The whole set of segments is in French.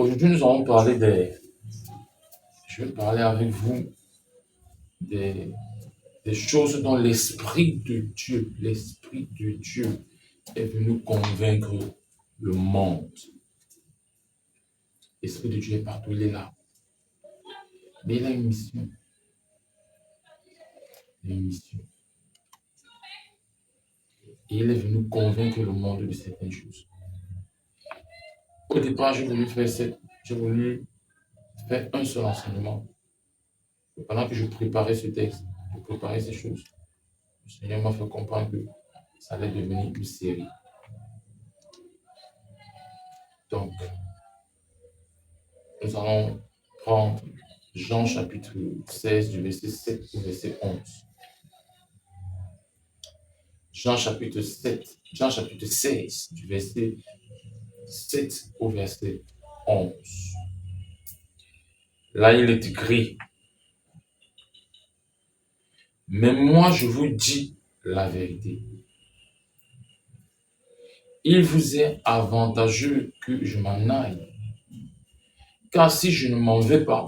Aujourd'hui, nous allons parler des... Je vais parler avec vous des, des choses dont l'Esprit de Dieu est venu convaincre le monde. L'Esprit de Dieu est partout, il est là. Mais il a une mission. Il a une mission. Et il est venu convaincre le monde de certaines choses. Au départ, j'ai voulu faire un seul enseignement. Et pendant que je préparais ce texte, je préparais ces choses, le Seigneur m'a fait comprendre que ça allait devenir une série. Donc, nous allons prendre Jean chapitre 16 du verset 7 au verset 11. Jean chapitre 16 du verset 7 au verset 11. Là, il est écrit: mais moi, je vous dis la vérité. Il vous est avantageux que je m'en aille. Car si je ne m'en vais pas,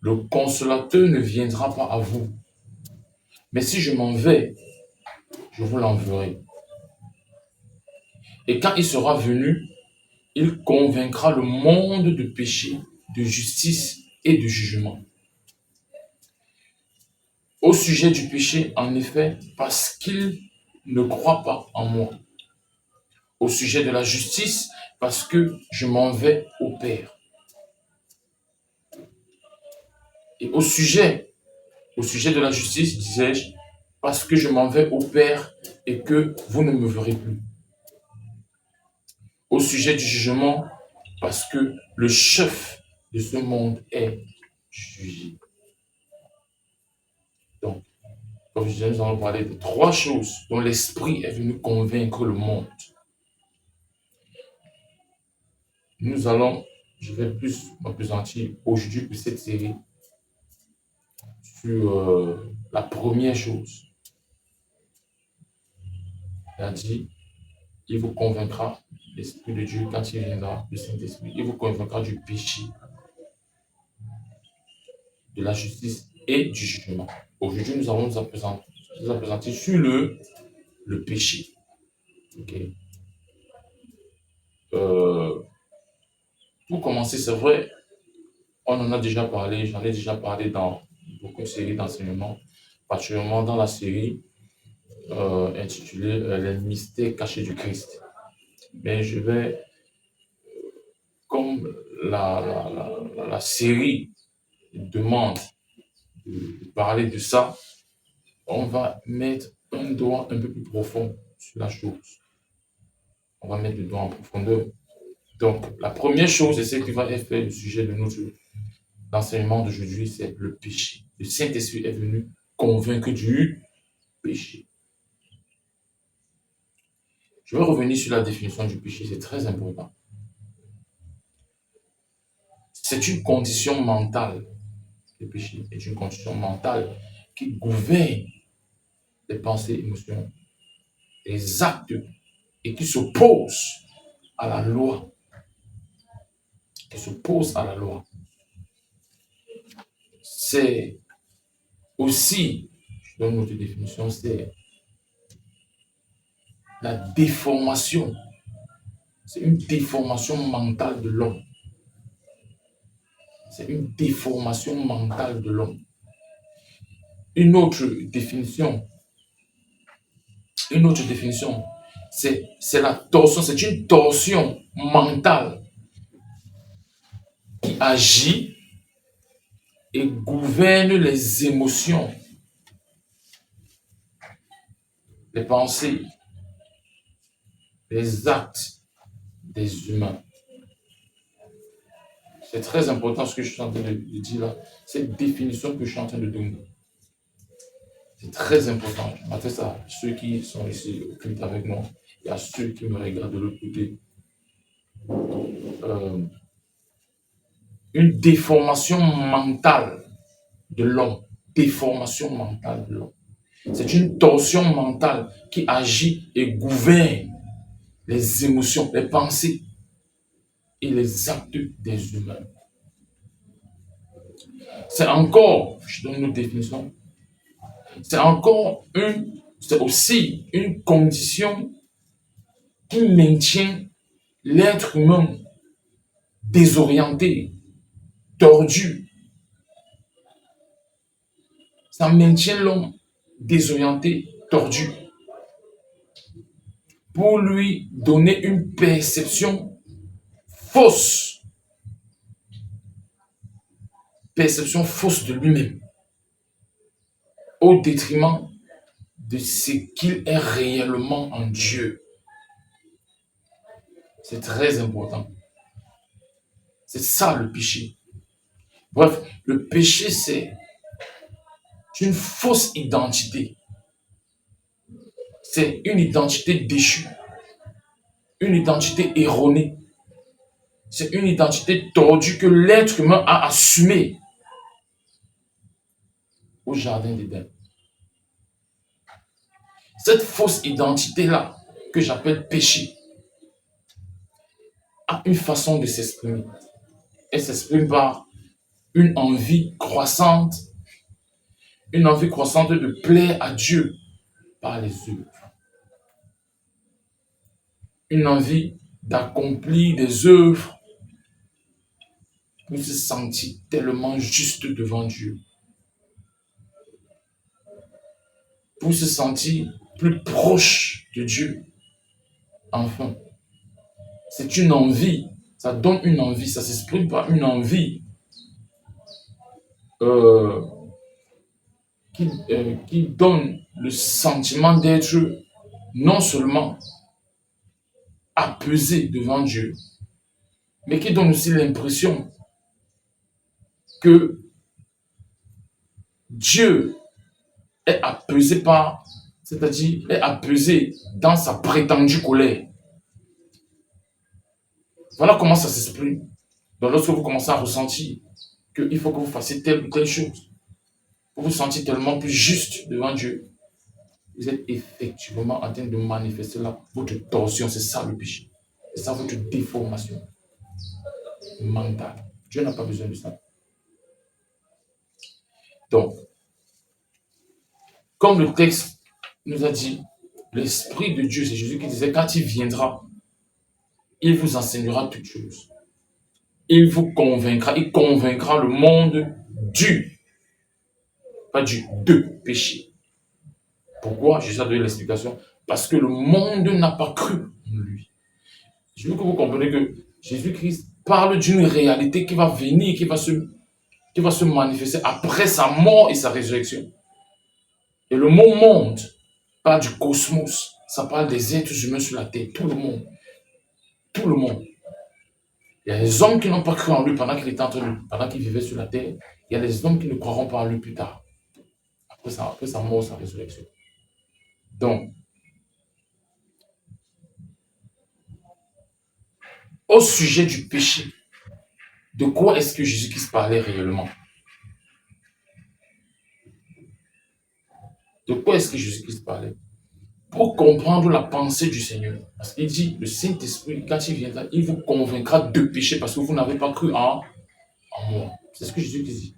le consolateur ne viendra pas à vous. Mais si je m'en vais, je vous l'enverrai. Et quand il sera venu, il convaincra le monde de péché, de justice et de jugement. Au sujet du péché, en effet, parce qu'il ne croit pas en moi. Au sujet de la justice, parce que je m'en vais au Père. Et au sujet de la justice, disais-je, parce que je m'en vais au Père et que vous ne me verrez plus. Au sujet du jugement, parce que le chef de ce monde est jugé. Donc, comme je disais, nous allons parler de trois choses dont l'Esprit est venu convaincre le monde. Je vais plus m'appesantir aujourd'hui pour cette série sur la première chose. Il a dit, il vous convaincra, l'Esprit de Dieu, quand il viendra, le Saint-Esprit, il vous convaincra du péché, de la justice et du jugement. Aujourd'hui, nous allons nous appesantir sur le péché. Okay. Pour commencer, c'est vrai, on en a déjà parlé, j'en ai déjà parlé dans beaucoup de séries d'enseignement, particulièrement dans la série intitulée Les mystères cachés du Christ. Mais je vais, comme la série demande de parler de ça, on va mettre un doigt un peu plus profond sur la chose. On va mettre le doigt en profondeur. Donc, la première chose, et ce qui va être le sujet de notre enseignement d'aujourd'hui, c'est le péché. Le Saint-Esprit est venu convaincre du péché. Je vais revenir sur la définition du péché, c'est très important. C'est une condition mentale. Le péché est une condition mentale qui gouverne les pensées, émotions, les actes et qui s'oppose à la loi. C'est aussi, je donne une autre définition, c'est la déformation. C'est une déformation mentale de l'homme. C'est une déformation mentale de l'homme. Une autre définition, c'est la torsion, c'est une torsion mentale qui agit et gouverne les émotions, les pensées, les actes des humains. C'est très important ce que je suis en train de dire là, cette définition que je suis en train de donner. C'est très important. Je m'adresse à ceux qui sont ici au culte avec moi et à ceux qui me regardent de l'autre côté. Une déformation mentale de l'homme. C'est une torsion mentale qui agit et gouverne les émotions, les pensées, et les actes des humains. C'est encore, je donne une autre définition, c'est aussi une condition qui maintient l'être humain désorienté, tordu. Ça maintient l'homme désorienté, tordu, pour lui donner une perception fausse de lui-même, au détriment de ce qu'il est réellement en Dieu. C'est très important. C'est ça le péché. Bref, le péché, c'est une fausse identité. C'est une identité déchue, une identité erronée. C'est une identité tordue que l'être humain a assumée au jardin d'Éden. Cette fausse identité-là, que j'appelle péché, a une façon de s'exprimer. Elle s'exprime par une envie croissante de plaire à Dieu par les œuvres. Une envie d'accomplir des œuvres pour se sentir tellement juste devant Dieu. Pour se sentir plus proche de Dieu. Enfin, c'est une envie, ça donne une envie, ça s'exprime par une envie qui donne le sentiment d'être non seulement apaisé devant Dieu, mais qui donne aussi l'impression que Dieu est apaisé c'est-à-dire est apaisé dans sa prétendue colère. Voilà comment ça s'exprime. Donc lorsque vous commencez à ressentir qu'il faut que vous fassiez telle ou telle chose, vous vous sentez tellement plus juste devant Dieu, vous êtes effectivement en train de manifester là votre torsion. C'est ça le péché. C'est ça votre déformation mentale. Dieu n'a pas besoin de ça. Donc, comme le texte nous a dit, l'Esprit de Dieu, c'est Jésus qui disait, quand il viendra, il vous enseignera toutes choses. Il vous convaincra, il convaincra le monde de péché. Pourquoi? J'ai ça donné l'explication. Parce que le monde n'a pas cru en lui. Je veux que vous compreniez que Jésus-Christ parle d'une réalité qui va venir, qui va se manifester après sa mort et sa résurrection. Et le mot monde parle du cosmos. Ça parle des êtres humains sur la terre. Tout le monde. Tout le monde. Il y a les hommes qui n'ont pas cru en lui pendant qu'il vivait sur la terre. Il y a les hommes qui ne croiront pas en lui plus tard. Après sa mort et sa résurrection. Donc, au sujet du péché, de quoi est-ce que Jésus-Christ parlait réellement? De quoi est-ce que Jésus-Christ parlait? Pour comprendre la pensée du Seigneur. Parce qu'il dit, le Saint-Esprit, quand il viendra, il vous convaincra de péché parce que vous n'avez pas cru en moi. C'est ce que Jésus-Christ dit.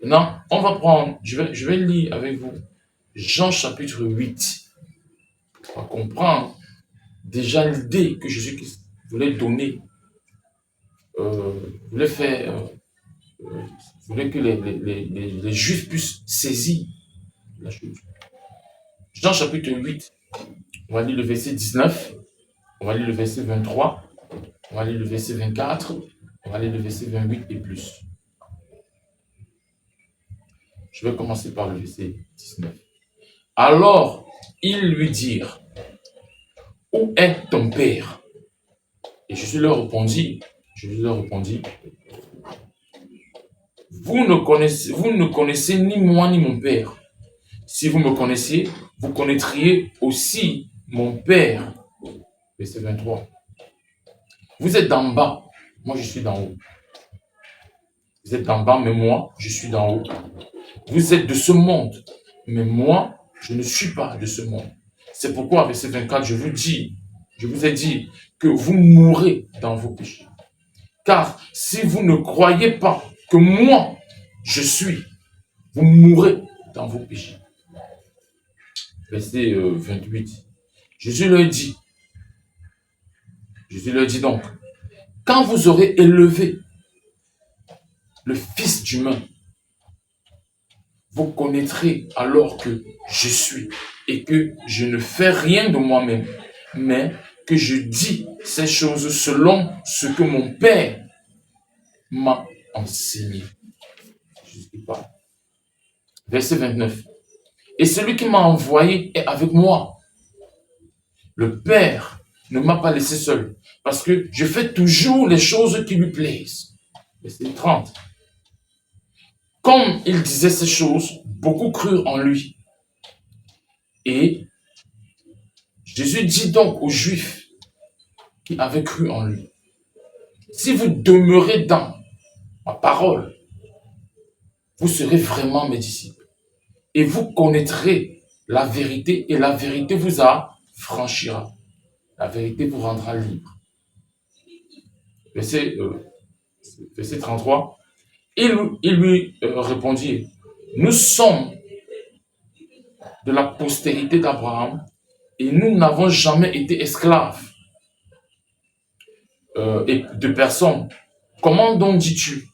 Maintenant, on va prendre, je vais lire avec vous Jean chapitre 8. On va comprendre déjà l'idée que Jésus-Christ voulait donner, voulait que les Juifs puissent saisir la chose. Jean chapitre 8, on va lire le verset 19, on va lire le verset 23, on va lire le verset 24, on va lire le verset 28 et plus. Je vais commencer par le verset 19. Alors, ils lui dirent, où est ton père? Et Jésus leur répondit, vous ne connaissez ni moi ni mon père. Si vous me connaissiez, vous connaîtriez aussi mon père. Verset 23. Vous êtes d'en bas, moi je suis d'en haut. Vous êtes d'en bas, mais moi je suis d'en haut. Vous êtes de ce monde, mais moi je ne suis pas de ce monde. C'est pourquoi, verset 24, je vous dis, Je vous ai dit que vous mourrez dans vos péchés. Car si vous ne croyez pas que moi, je suis, vous mourrez dans vos péchés. Verset 28. Jésus leur dit donc, quand vous aurez élevé le Fils d'humain, vous connaîtrez alors que je suis et que je ne fais rien de moi-même, mais que je dis ces choses selon ce que mon Père m'a enseigné. Jésus parle. Verset 29. Et celui qui m'a envoyé est avec moi. Le Père ne m'a pas laissé seul, parce que je fais toujours les choses qui lui plaisent. Verset 30. Comme il disait ces choses, beaucoup crurent en lui. Et Jésus dit donc aux Juifs qui avaient cru en lui, si vous demeurez dans ma parole, vous serez vraiment mes disciples. Et vous connaîtrez la vérité, et la vérité vous affranchira. La vérité vous rendra libre. Verset 33. Il lui répondit, nous sommes de la postérité d'Abraham et nous n'avons jamais été esclaves et de personne. Comment donc dis-tu,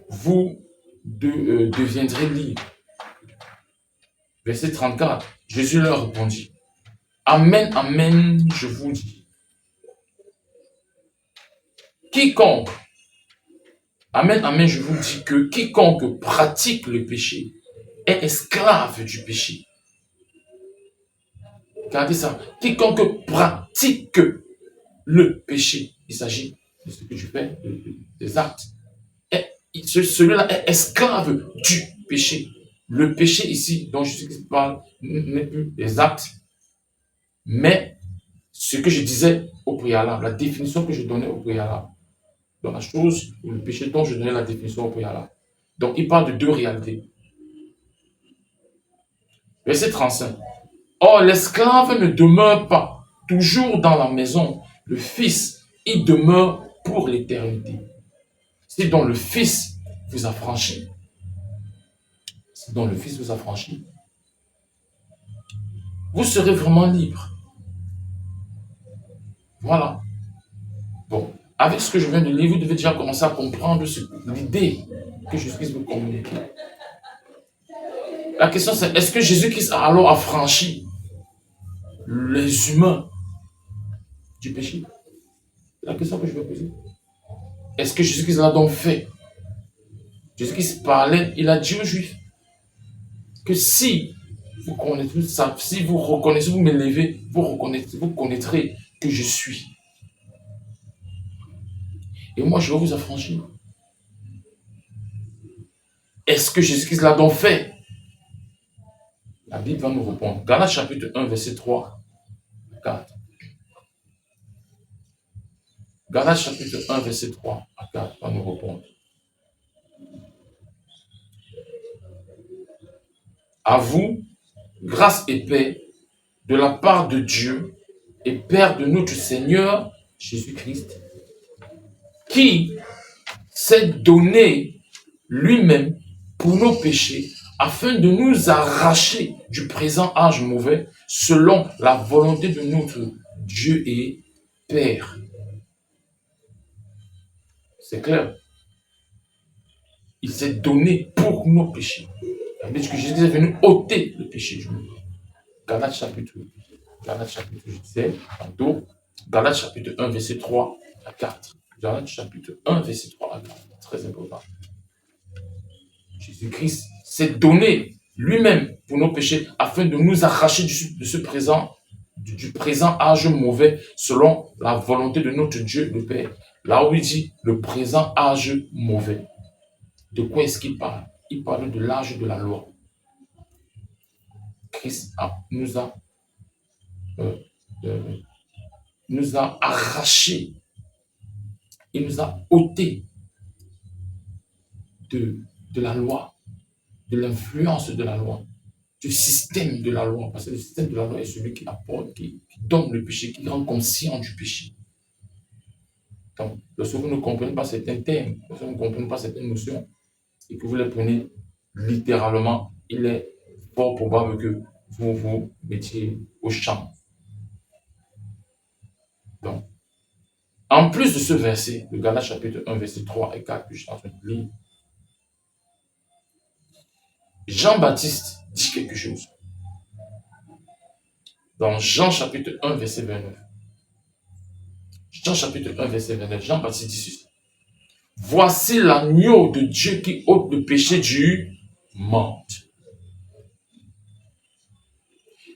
vous deviendrez libres? Verset 34. Jésus leur répondit, Amen, amen, je vous dis. Quiconque, amen, amen, je vous dis que quiconque pratique le péché est esclave du péché. Regardez ça. Quiconque pratique le péché, il s'agit de ce que tu fais, des actes. Celui-là est esclave du péché. Le péché ici, dont Jésus parle, n'est plus les actes, mais ce que je disais au préalable, la définition que je donnais au préalable. Dans la chose, ou le péché dont je donnais la définition au préalable. Donc, il parle de deux réalités. Verset 35. Or, l'esclave ne demeure pas toujours dans la maison. Le Fils, il demeure pour l'éternité. C'est dont le Fils vous a franchi. C'est dont le Fils vous a franchi. Vous serez vraiment libre. Voilà. Bon, avec ce que je viens de lire, vous devez déjà commencer à comprendre l'idée que Jésus-Christ veut communiquer. La question c'est, est-ce que Jésus-Christ a alors affranchi les humains du péché? C'est la question que je vais poser. Est-ce que Jésus-Christ l'a donc fait? Jésus-Christ parlait, il a dit aux Juifs que si vous connaissez ça, si vous reconnaissez, vous m'élevez, vous connaîtrez que je suis. Et moi, je vais vous affranchir. Est-ce que Jésus-Christ l'a donc fait? La Bible va nous répondre. Galates chapitre 1, verset 3 à 4. Galates chapitre 1, verset 3 à 4 va nous répondre. À vous, grâce et paix de la part de Dieu et Père de notre Seigneur Jésus-Christ, qui s'est donné lui-même pour nos péchés afin de nous arracher du présent âge mauvais selon la volonté de notre Dieu et Père. C'est clair. Il s'est donné pour nos péchés. Ça veut dire que Jésus est venu ôter le péché du monde. Galates chapitre, je disais tantôt, Galates chapitre 1, verset 3 à 4. Galates chapitre 1, verset 3 à 4. Très important. Jésus-Christ s'est donné lui-même pour nos péchés afin de nous arracher de ce présent, du présent âge mauvais selon la volonté de notre Dieu le Père. Là où il dit le présent âge mauvais. De quoi est-ce qu'il parle? Il parle de l'âge de la loi. Christ nous a arrachés, il nous a ôtés de la loi, de l'influence de la loi, du système de la loi, parce que le système de la loi est celui qui apporte, qui donne le péché, qui rend conscient du péché. Donc, lorsque vous ne comprenez pas certains termes, lorsque vous ne comprenez pas certaines notions, et que vous les prenez littéralement, il est fort probable que vous vous mettiez au champ. Donc, en plus de ce verset, le Galates chapitre 1, verset 3 et 4 que je suis en train de lire, Jean-Baptiste dit quelque chose. Dans Jean chapitre 1, verset 29. Jean chapitre 1, verset 29, Jean-Baptiste dit ceci. Voici l'agneau de Dieu qui ôte le péché du monde.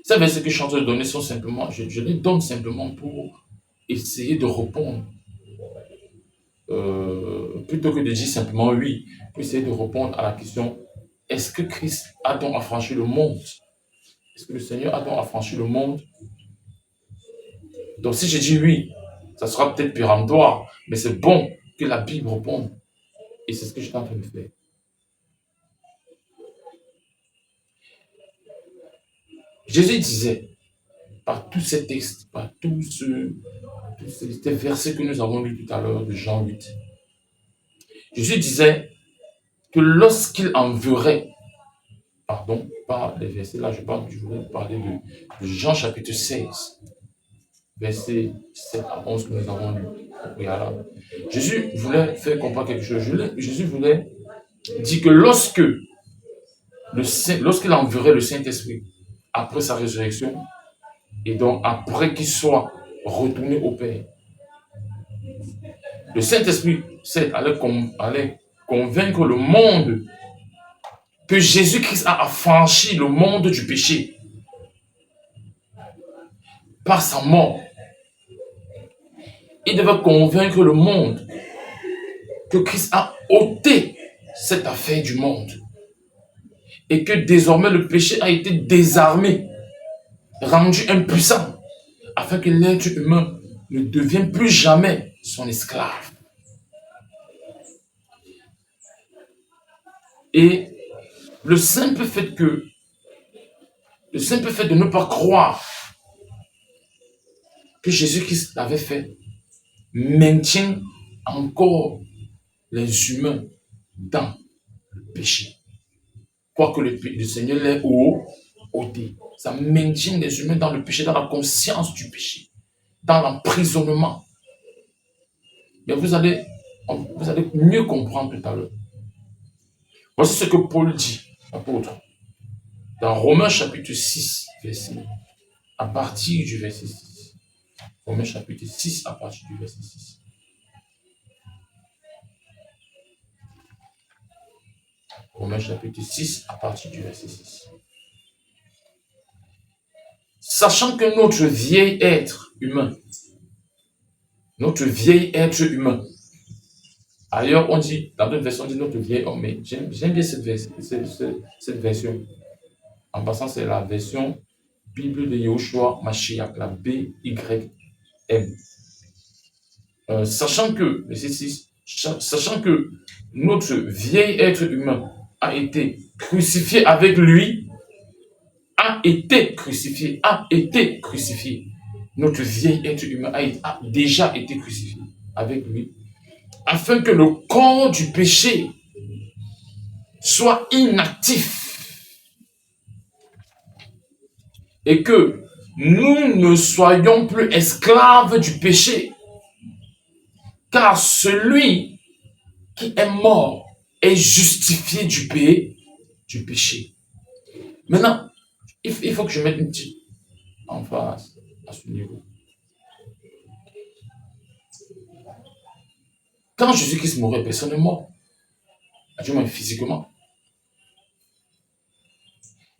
Ces versets que je suis en train de donner sont simplement, je les donne simplement pour essayer de répondre. Plutôt que de dire simplement oui, pour essayer de répondre à la question, est-ce que Christ a donc affranchi le monde? Est-ce que le Seigneur a donc affranchi le monde? Donc si je dis oui, ça sera peut-être péremptoire, mais c'est bon que la Bible réponde. Et c'est ce que je suis en train de faire. Jésus disait, par tous ces textes, par tous ces versets que nous avons lus tout à l'heure de Jean 8, Jésus disait que lorsqu'il enverrait, pardon, pas les versets là, je voulais parler de Jean chapitre 16, versets 7 à 11 que nous avons lus au préalable. Jésus voulait faire comprendre quelque chose. Jésus voulait dire que lorsqu'il enverrait le Saint-Esprit après sa résurrection, et donc après qu'il soit retourné au Père, le Saint-Esprit allait convaincre le monde que Jésus-Christ a affranchi le monde du péché par sa mort. Il devait convaincre le monde que Christ a ôté cette affaire du monde et que désormais le péché a été désarmé, rendu impuissant, afin que l'être humain ne devienne plus jamais son esclave. Et le simple fait de ne pas croire que Jésus-Christ l'avait fait maintient encore les humains dans le péché. Quoique le Seigneur l'ait ôté, ça maintient les humains dans le péché, dans la conscience du péché, dans l'emprisonnement. Mais vous allez mieux comprendre tout à l'heure. Voici ce que Paul dit, apôtre, dans Romains chapitre 6, à partir du verset 6. Romains chapitre 6, à partir du verset 6. Romains chapitre 6, à partir du verset 6. Sachant que notre vieil être humain, ailleurs on dit, dans d'autres versions on dit notre vieil homme, mais j'aime bien cette version. En passant, c'est la version Bible de Yahushua Mashiach, la BYM. Sachant que, verset 6, sachant que notre vieil être humain a été crucifié avec lui, a été crucifié. Notre vieil être humain a déjà été crucifié avec lui, afin que le corps du péché soit inactif et que nous ne soyons plus esclaves du péché, car celui qui est mort est justifié du péché. Maintenant, il faut que je mette une petite emphase à ce niveau. Quand Jésus-Christ mourait, personne n'est mort, du moins physiquement.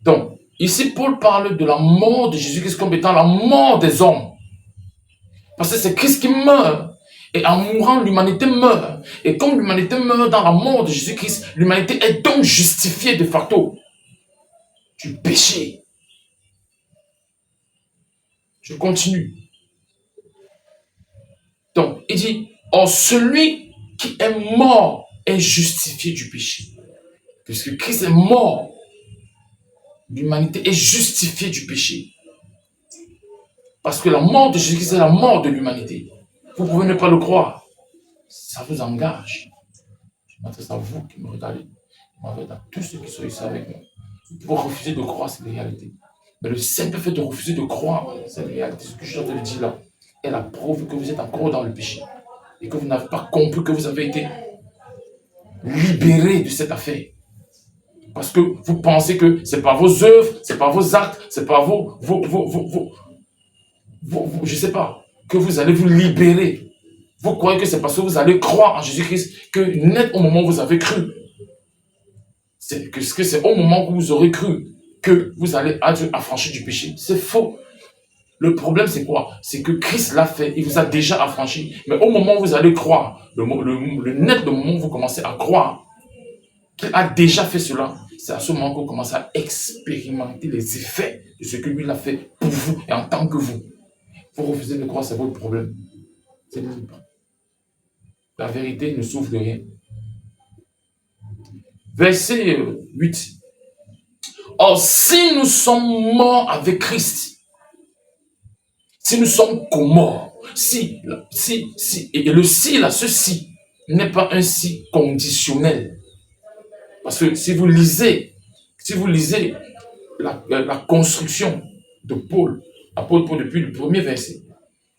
Donc, ici, Paul parle de la mort de Jésus-Christ comme étant la mort des hommes. Parce que c'est Christ qui meurt. Et en mourant, l'humanité meurt. Et comme l'humanité meurt dans la mort de Jésus-Christ, l'humanité est donc justifiée de facto du péché. Je continue. Donc, il dit, or celui qui est mort est justifié du péché. Puisque Christ est mort, l'humanité est justifiée du péché. Parce que la mort de Jésus-Christ, c'est la mort de l'humanité. Vous pouvez ne pas le croire. Ça vous engage. Je m'adresse à vous qui me regardez. Je m'adresse à tous ceux qui sont ici avec moi. Vous pouvez refuser de croire cette réalité. Mais le simple fait de refuser de croire cette réalité, ce que je te dis là, est la preuve que vous êtes encore dans le péché. Et que vous n'avez pas compris que vous avez été libéré de cette affaire. Parce que vous pensez que c'est par vos œuvres, c'est par vos actes, c'est par je ne sais pas, que vous allez vous libérer. Vous croyez que c'est parce que vous allez croire en Jésus-Christ que net au moment où vous avez cru. C'est au moment où vous aurez cru que vous allez être affranchi du péché. C'est faux. Le problème, c'est quoi? C'est que Christ l'a fait, il vous a déjà affranchi. Mais au moment où vous allez croire, le moment où vous commencez à croire qu'il a déjà fait cela, c'est à ce moment que vous commencez à expérimenter les effets de ce que lui l'a fait pour vous et en tant que vous. Vous refusez de croire, c'est votre problème. C'est libre. La vérité ne souffre de rien. Verset 8. Or, si nous sommes morts avec Christ, si nous sommes morts, et le si là, ceci n'est pas un si conditionnel. Parce que si vous lisez la construction de Paul, apôtre Paul depuis le premier verset,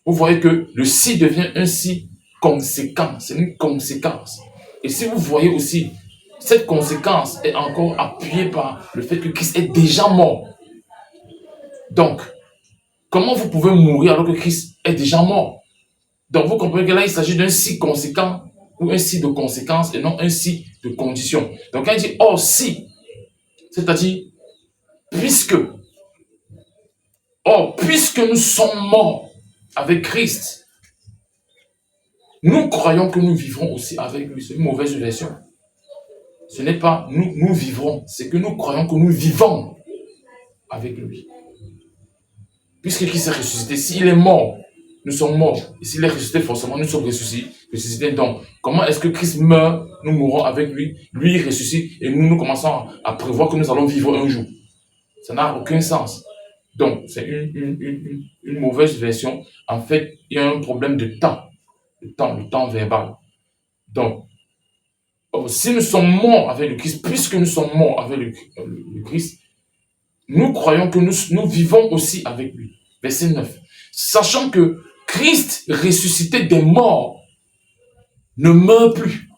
vous voyez que le si devient un si conséquent, c'est une conséquence. Et si vous voyez aussi, cette conséquence est encore appuyée par le fait que Christ est déjà mort. Donc, comment vous pouvez mourir alors que Christ est déjà mort? Donc, vous comprenez que là, il s'agit d'un si conséquent ou un si de conséquence et non un si de condition. Donc, quand il dit « oh si », c'est-à-dire « puisque ». Or, puisque nous sommes morts avec Christ, nous croyons que nous vivrons aussi avec lui. C'est une mauvaise version. Ce n'est pas nous vivrons, c'est que nous croyons que nous vivons avec lui. Puisque Christ est ressuscité, s'il est mort, nous sommes morts. Et s'il est ressuscité, forcément, nous sommes ressuscités. Donc, comment est-ce que Christ meurt, nous mourrons avec lui, lui il ressuscite, et nous commençons à prévoir que nous allons vivre un jour. Ça n'a aucun sens. Donc, c'est une mauvaise version. En fait, il y a un problème de temps. Le temps verbal. Donc, si nous sommes morts avec le Christ, puisque nous sommes morts avec le Christ, nous croyons que nous vivons aussi avec lui. Verset 9. Sachant que Christ ressuscité des morts ne meurt plus.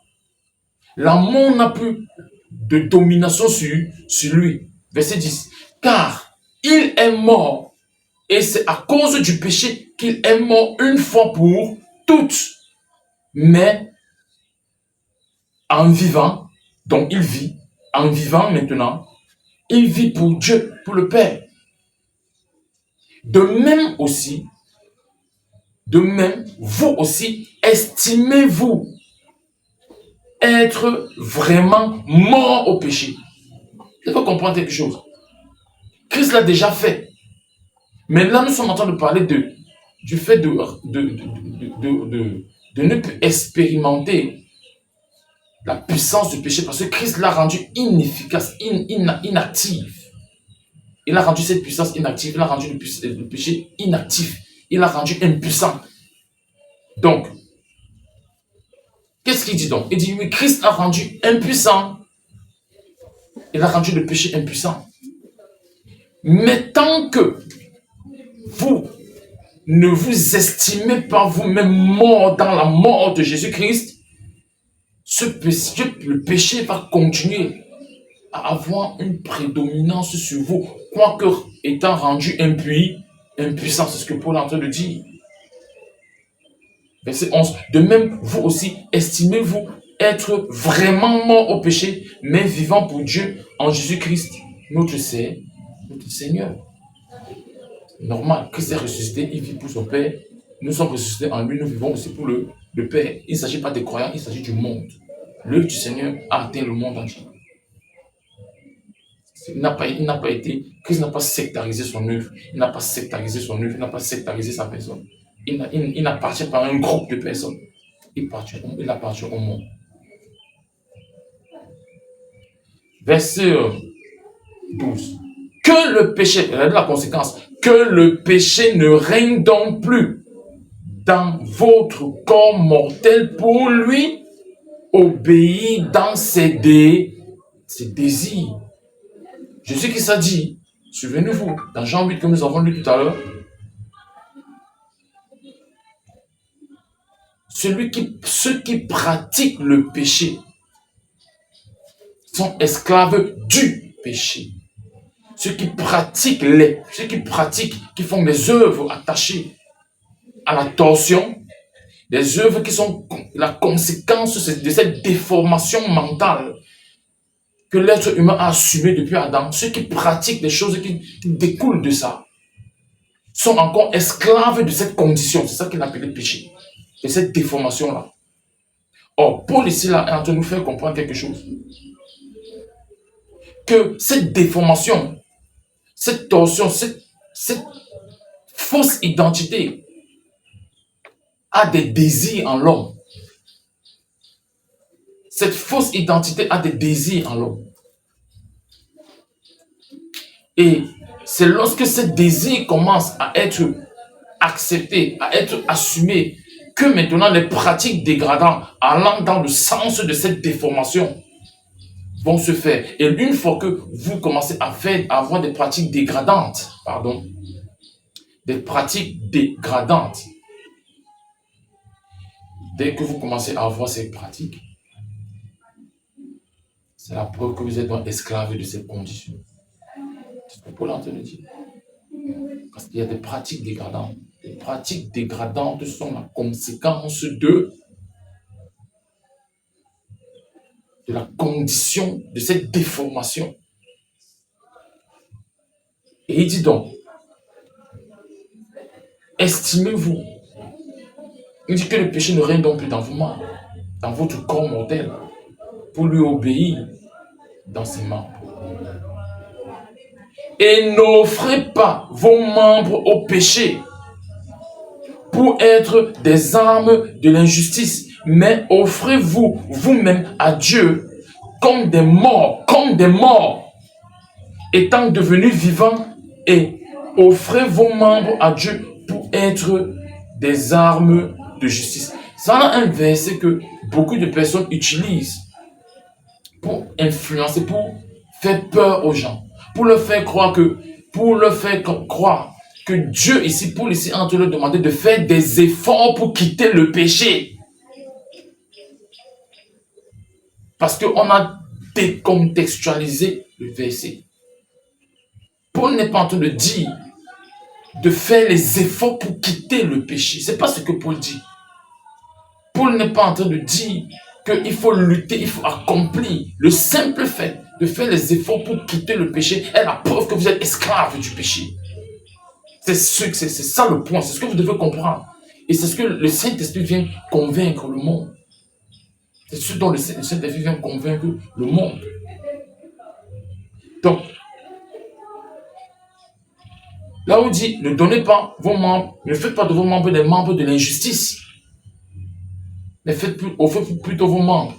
La mort n'a plus de domination sur lui. Verset 10. Car il est mort et c'est à cause du péché qu'il est mort une fois pour toutes. Mais en vivant, donc il vit, en vivant maintenant, il vit pour Dieu, pour le Père. De même, vous aussi, estimez-vous être vraiment mort au péché. Il faut comprendre quelque chose. Christ l'a déjà fait. Mais là, nous sommes en train de parler du fait de ne plus expérimenter la puissance du péché parce que Christ l'a rendu inefficace, inactif. Il a rendu cette puissance inactive, il a rendu le péché inactif, il a rendu impuissant. Donc, qu'est-ce qu'il dit donc? Il dit, oui, Christ a rendu impuissant. Il a rendu le péché impuissant. Mais tant que vous ne vous estimez pas vous-même mort dans la mort de Jésus-Christ, le péché va continuer à avoir une prédominance sur vous, quoique étant rendu impuissant. C'est ce que Paul est en train de dire. Verset 11. De même, vous aussi, estimez-vous être vraiment mort au péché, mais vivant pour Dieu en Jésus-Christ, notre Seigneur. Normal, Christ est ressuscité, il vit pour son Père. Nous sommes ressuscités en lui, nous vivons aussi pour le Père. Il ne s'agit pas des croyants, il s'agit du monde. L'œuvre du Seigneur a atteint le monde entier. Christ n'a pas sectarisé son œuvre, il n'a pas sectarisé son œuvre, il n'a pas sectarisé sa personne. Il n'appartient pas à un groupe de personnes. Il appartient au monde. Verset 12. Que le péché, regardez la conséquence, Que le péché ne règne donc plus dans votre corps mortel pour lui obéir dans ses désirs. Je sais qui ça dit. Souvenez-vous, dans Jean 8 que nous avons lu tout à l'heure, ceux qui pratiquent le péché sont esclaves du péché. Ceux qui pratiquent, qui font des œuvres attachées à la torsion, des œuvres qui sont la conséquence de cette déformation mentale que l'être humain a assumée depuis Adam, ceux qui pratiquent des choses qui découlent de ça, sont encore esclaves de cette condition. C'est ça qu'il appelait péché, de cette déformation-là. Or, Paul ici là est en train de nous faire comprendre quelque chose. Que cette déformation, cette torsion, cette fausse identité a des désirs en l'homme. Cette fausse identité a des désirs en l'homme. Et c'est lorsque ces désirs commencent à être acceptés, à être assumés, que maintenant les pratiques dégradantes, allant dans le sens de cette déformation, vont se faire. Et une fois que vous commencez à avoir des pratiques dégradantes, dès que vous commencez à avoir ces pratiques, c'est la preuve que vous êtes donc esclave de ces conditions. C'est ce que Paul est en train de dire. Parce qu'il y a des pratiques dégradantes. Les pratiques dégradantes sont la conséquence de la condition de cette déformation. Et il dit donc, estimez-vous, il dit que le péché ne règne donc plus dans vos membres, dans votre corps mortel, pour lui obéir dans ses membres. Et n'offrez pas vos membres au péché pour être des armes de l'injustice, mais offrez-vous vous-même à Dieu comme des morts, étant devenus vivants, et offrez vos membres à Dieu pour être des armes de justice. C'est un verset que beaucoup de personnes utilisent pour influencer, pour faire peur aux gens, pour leur faire croire que Dieu ici, Paul ici, est en train de leur demander de faire des efforts pour quitter le péché. Parce qu'on a décontextualisé le verset. Paul n'est pas en train de dire de faire les efforts pour quitter le péché. Ce n'est pas ce que Paul dit. Paul n'est pas en train de dire qu'il faut lutter, il faut accomplir. Le simple fait de faire les efforts pour quitter le péché est la preuve que vous êtes esclave du péché. C'est ça le point, c'est ce que vous devez comprendre. Et c'est ce que le Saint-Esprit vient convaincre le monde. C'est ce dont le Saint-Esprit vient convaincre le monde. Donc, là où il dit, ne donnez pas vos membres, ne faites pas de vos membres des membres de l'injustice. Mais offrez plutôt vos membres.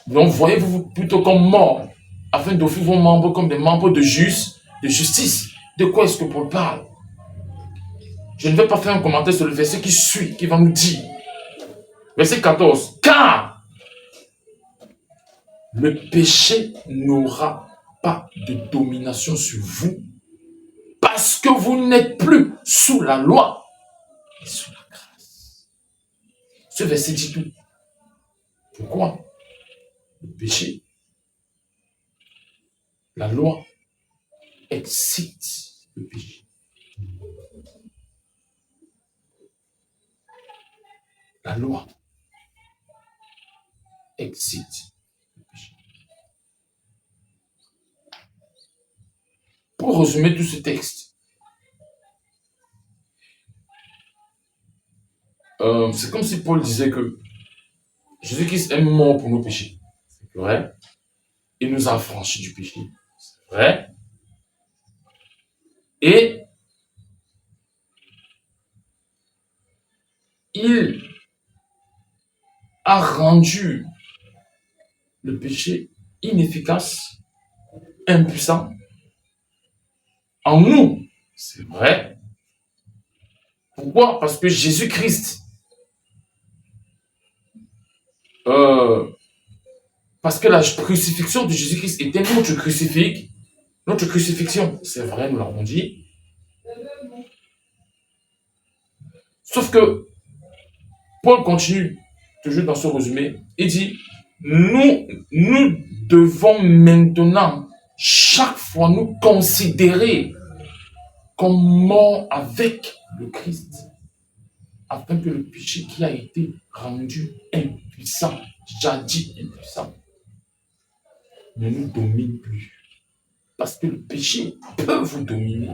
Donc, voyez-vous plutôt comme morts, afin d'offrir vos membres comme des membres de justice. De quoi est-ce que Paul parle? Je ne vais pas faire un commentaire sur le verset qui suit, qui va nous dire. Verset 14. Car le péché n'aura pas de domination sur vous, parce que vous n'êtes plus sous la loi, mais sous la grâce. Ce verset dit tout. Pourquoi? Le péché, la loi, excite le péché. La loi excite le péché. Pour résumer tout ce texte, c'est comme si Paul disait que Jésus-Christ est mort pour nos péchés. C'est vrai. Il nous a affranchis du péché. C'est vrai. Et il a rendu le péché inefficace, impuissant en nous. C'est vrai. Pourquoi? Parce que Jésus-Christ, euh, parce que la crucifixion de Jésus-Christ était notre crucifixion. C'est vrai, nous l'avons dit. Sauf que Paul continue, toujours dans ce résumé, il dit, nous devons maintenant, chaque fois, nous considérer comme morts avec le Christ, afin que le péché qui a été rendu impuissant, jadis impuissant, ne nous domine plus. Parce que le péché peut vous dominer.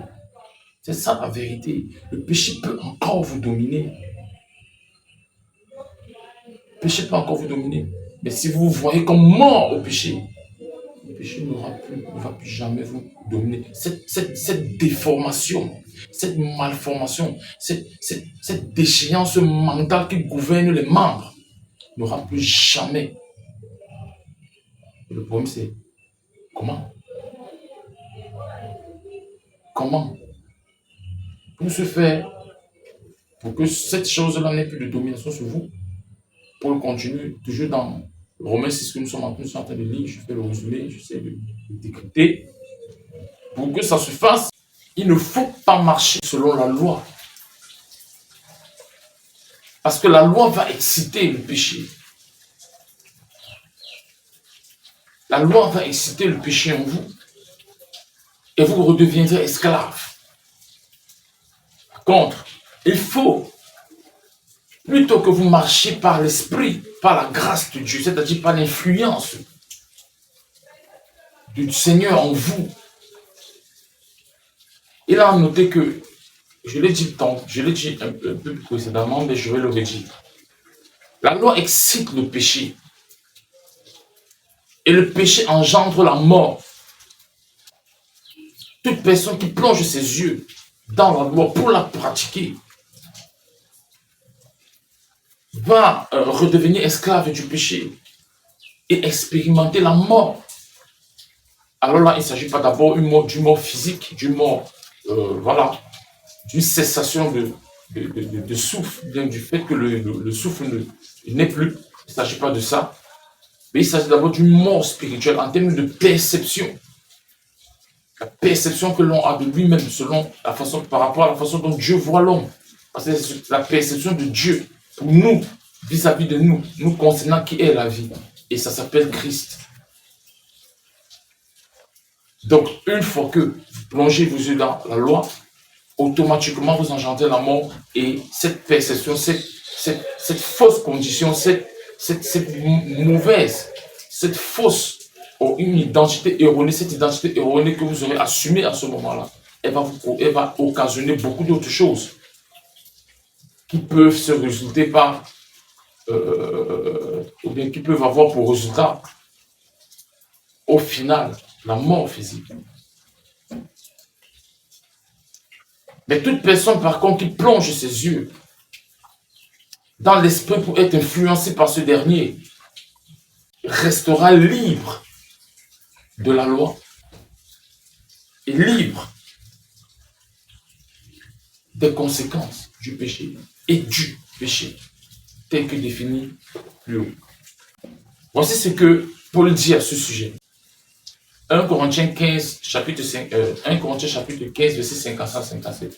C'est ça la vérité. Le péché peut encore vous dominer. Le péché peut encore vous dominer. Mais si vous vous voyez comme mort au péché, le péché ne va plus jamais vous dominer. Cette déformation, cette malformation, cette déchéance mentale qui gouverne les membres n'aura plus jamais. Et le problème c'est comment? Comment? Pour ce faire, pour que cette chose-là n'ait plus de domination sur vous, Paul continue toujours dans Romains 6 que nous sommes en train de lire, je fais le résumé, j'essaie de décrypter. Pour que ça se fasse, il ne faut pas marcher selon la loi. Parce que la loi va exciter le péché. La loi va exciter le péché en vous. Et vous redeviendrez esclave. Par contre, il faut, plutôt que vous marchiez par l'esprit, par la grâce de Dieu, c'est-à-dire par l'influence du Seigneur en vous. Il a noté que, je l'ai dit un peu précédemment, mais je vais le redire. La loi excite le péché. Et le péché engendre la mort. Toute personne qui plonge ses yeux dans la loi pour la pratiquer va redevenir esclave du péché et expérimenter la mort. Alors là, il ne s'agit pas d'abord d'une mort physique, d'une mort, voilà, d'une cessation de souffle, bien du fait que le souffle n'est plus. Il ne s'agit pas de ça. Mais il s'agit d'abord d'une mort spirituelle en termes de perception. La perception que l'on a de lui-même selon la façon, par rapport à la façon dont Dieu voit l'homme. Parce que c'est la perception de Dieu pour nous, vis-à-vis de nous, nous concernant qui est la vie. Et ça s'appelle Christ. Donc, une fois que vous plongez vos yeux dans la loi, automatiquement vous engendrez la mort et cette perception, cette fausse condition, cette mauvaise, cette fausse, une identité erronée, cette identité erronée que vous aurez assumée à ce moment-là, elle va occasionner beaucoup d'autres choses qui peuvent se résulter par, ou bien qui peuvent avoir pour résultat, au final, la mort physique. Mais toute personne, par contre, qui plonge ses yeux dans l'esprit pour être influencé par ce dernier, restera libre de la loi et libre des conséquences du péché et du péché, tel que défini plus haut. Voici ce que Paul dit à ce sujet. 1 Corinthiens 15, chapitre 15, verset 55-57.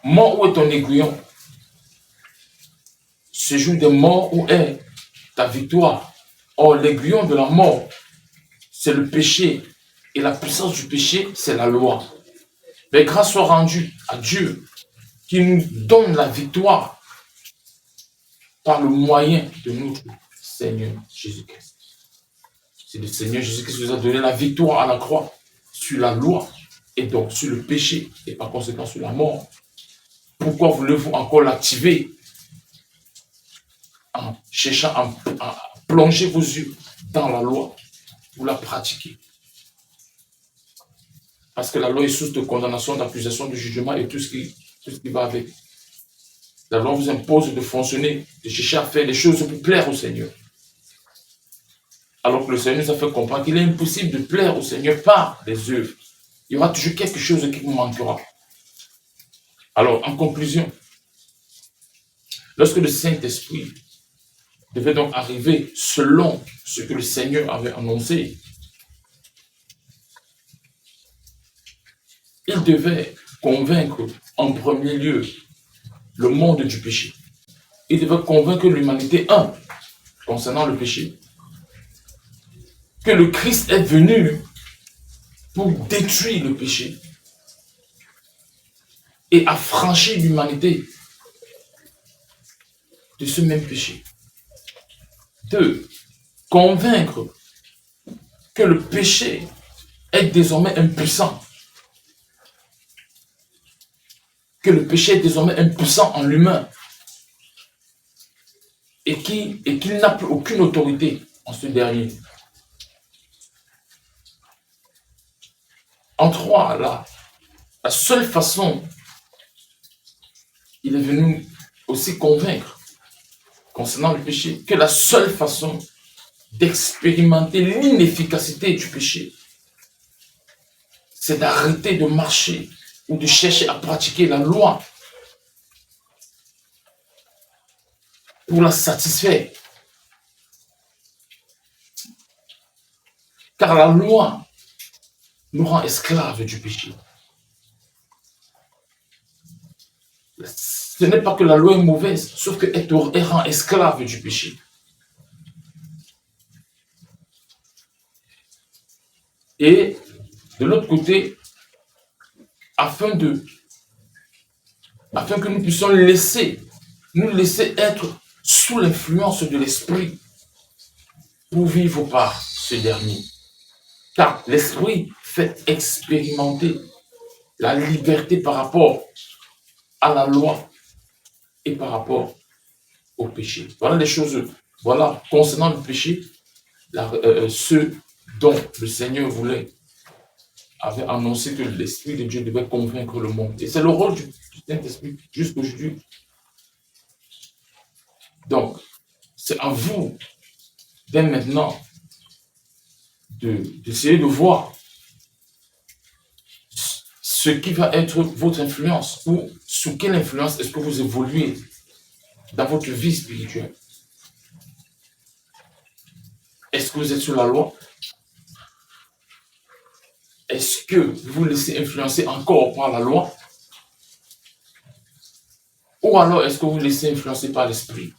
Mort, où est ton aiguillon? Ce jour des morts, où est ta victoire? Or, l'aiguillon de la mort, c'est le péché. Et la puissance du péché, c'est la loi. Mais grâce soit rendue à Dieu qui nous donne la victoire par le moyen de notre Seigneur Jésus-Christ. C'est le Seigneur Jésus-Christ qui nous a donné la victoire à la croix sur la loi et donc sur le péché et par conséquent sur la mort. Pourquoi voulez-vous encore l'activer en cherchant à plonger vos yeux dans la loi pour la pratiquer? Parce que la loi est source de condamnation, d'accusation, de jugement et tout ce qui va avec. La loi vous impose de fonctionner, de chercher à faire les choses pour plaire au Seigneur. Alors que le Seigneur nous a fait comprendre qu'il est impossible de plaire au Seigneur par les œuvres. Il y aura toujours quelque chose qui vous manquera. Alors, en conclusion, lorsque le Saint-Esprit devait donc arriver selon ce que le Seigneur avait annoncé, il devait convaincre en premier lieu le monde du péché. Il devait convaincre l'humanité, concernant le péché, que le Christ est venu pour détruire le péché et affranchir l'humanité de ce même péché. 2. Convaincre que le péché est désormais impuissant. Que le péché est désormais impuissant en l'humain et qu'il n'a plus aucune autorité en ce dernier. En 3, là, la seule façon, il est venu aussi convaincre concernant le péché, que la seule façon d'expérimenter l'inefficacité du péché, c'est d'arrêter de marcher ou de chercher à pratiquer la loi pour la satisfaire. Car la loi nous rend esclaves du péché. Ce n'est pas que la loi est mauvaise, sauf qu'elle rend esclave du péché. Et de l'autre côté, afin que nous puissions nous laisser être sous l'influence de l'esprit pour vivre par ce dernier. Car l'esprit fait expérimenter la liberté par rapport à la loi et par rapport au péché. Voilà les choses, voilà, concernant le péché, ce dont le Seigneur avait annoncé que l'Esprit de Dieu devait convaincre le monde. Et c'est le rôle du Saint-Esprit jusqu'aujourd'hui. Donc, c'est à vous, dès maintenant, d'essayer de voir ce qui va être votre influence ou sous quelle influence est-ce que vous évoluez dans votre vie spirituelle. Est-ce que vous êtes sous la loi? Est-ce que vous vous laissez influencer encore par la loi? Ou alors est-ce que vous vous laissez influencer par l'esprit?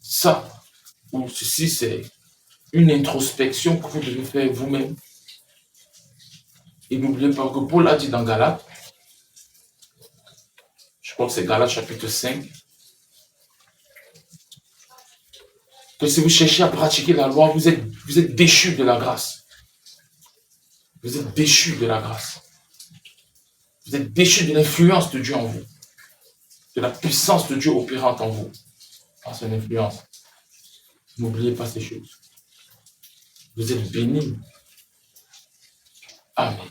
Ça, ou ceci, c'est une introspection que vous devez faire vous-même. Et n'oubliez pas que Paul a dit dans Galates, je crois que c'est Galates chapitre 5, que si vous cherchez à pratiquer la loi, vous êtes déchus de la grâce. Vous êtes déchus de la grâce. Vous êtes déchus de l'influence de Dieu en vous. De la puissance de Dieu opérante en vous. Par son influence. N'oubliez pas ces choses. Vous êtes bénis. Amen.